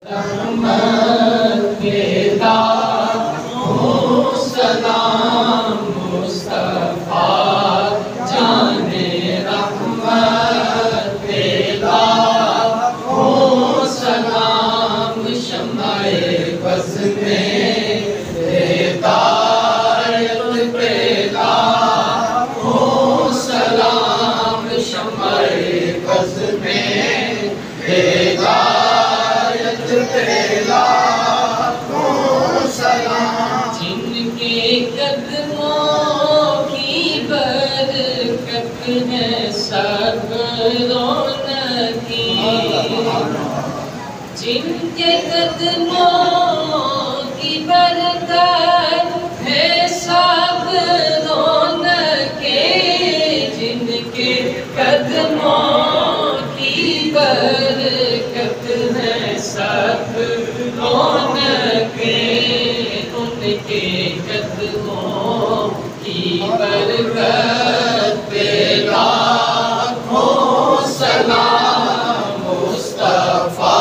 رحمت پیدا ہو سلام مصطفیٰ جانے رحمت پیدا ہو سلام شمع بز میں ہدایت پیدا ہو سلام شمع بز میں ہدایت پیدا ہو سلام جن کے قدموں کی برکت ہے سب رونقی جن کے قدموں کی برکت ہے سب رونقی جن کے قدموں کی برکت ہے سب رونقی ان کے قدموں کی برکت پیدا ہو سلام مصطفیٰ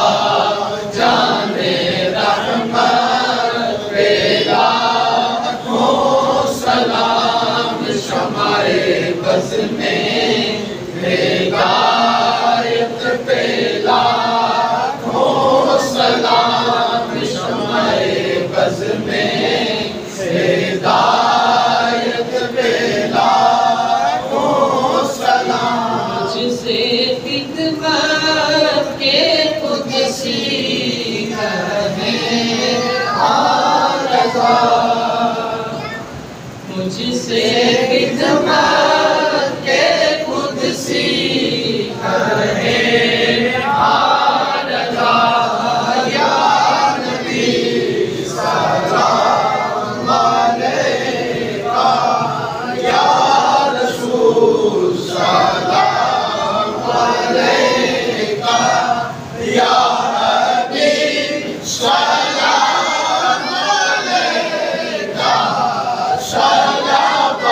جانے رحمت پیدا ہو سلام شمع بز میں ہدایت پیدا ہو سلام شمع بز میں ہدایت پیدا ہو سلام جسے خدمت کے قدسی ہے آرزا مجھ سے خدمت کے قدسی ہے آرزا یا نبی سلام علیکہ یا رسول سلام علیکہ یا حبیب سلام علیکہ صلوات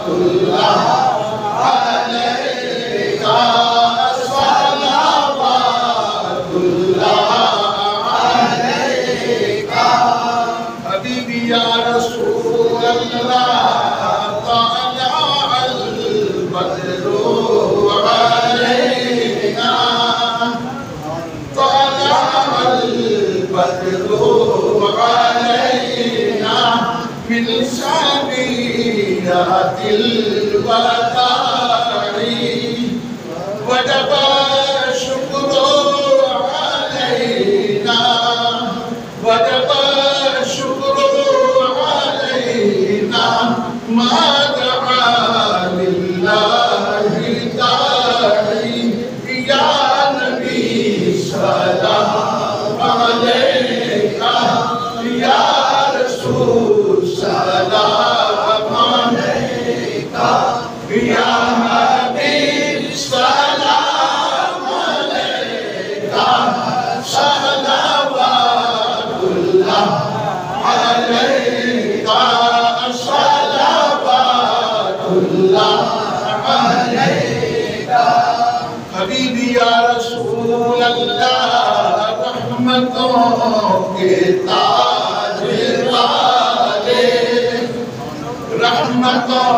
اللہ علیکہ صلوات اللہ علیکہ حبیبی یا رسول اللہ طلع البدر علينا طلع البدر علينا من سبيلات الوداع وجب الشكر علينا وجب الشكر علينا ما دعا لله داعي يا نبي سلام عليك يا رسول سلام عليك يا حبيب سلام عليك صلوات الله عليك صلوات الله عليك حبیبی یا رسول اللہ رحمتوں کے تاج والے رحمتوں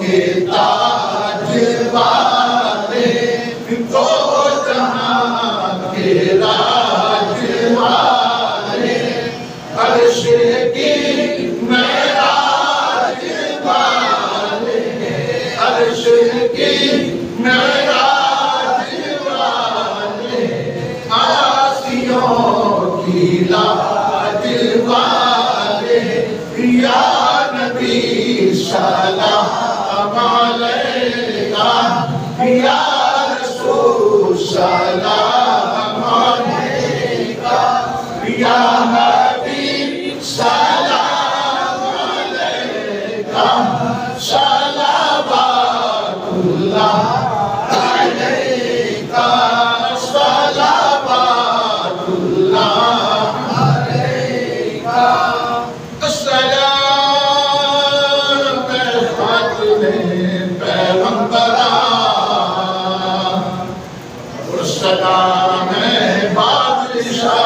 کے تاج والے دو جہاں کے راج والے عرش کی معراج والے عرش کی معراج والے آسیوں کی لاج والے یا نبی سلام علیکہ یا رسول سلام علیکہ یا حبیب سلام علیکہ صلوات اللہ علیکہ صلوات اللہ علیکہ السلام خاتم پیغمبران السلام بادشاہ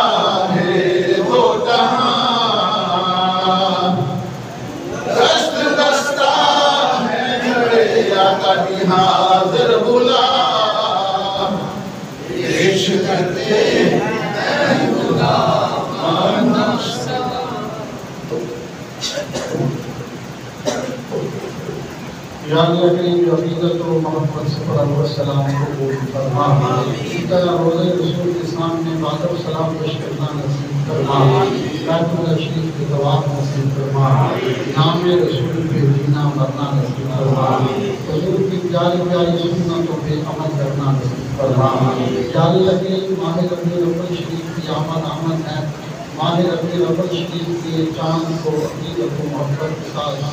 یا اللہ کریم عقیدت و محبت صلی اللہ علیہ وسلم قبول فرما، اسی طرح روزہ رسول کے سامنے بادر سلام پیش کرنا نصیب فرما، بیت اللہ شریف کے طواف نصیب فرما، نام رسول پہ جینا مرنا نصیب فرما، حضور کی پیاری پیاری سنتوں پہ عمل کرنا نصیب فرما۔ یا اللہ کریم ماہ ربیع الاول شریف کی آمد ہے، ماہ ربیع الاول شریف کے چاند کو عقیدت و محبت کے ساتھ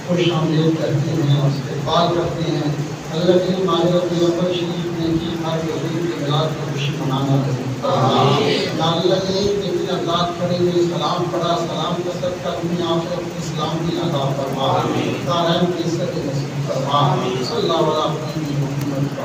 خوش آمدید کرتے ہیں، استقبال کرتے ہیں۔ اللہ کی ماہ ربیع الاول شریف میں کی ہر حضور کے میلاد کی خوشی منانا نصیب فرما۔ یا اللہ کریم جتنے اذان پڑھے ہوئے سلام پڑھا، سلام کا صدقہ دنیا آخرت میں اسلام کی عطا فرما، دارین کی عزت نصیب فرما۔ صلی اللہ علیہ وسلم محمد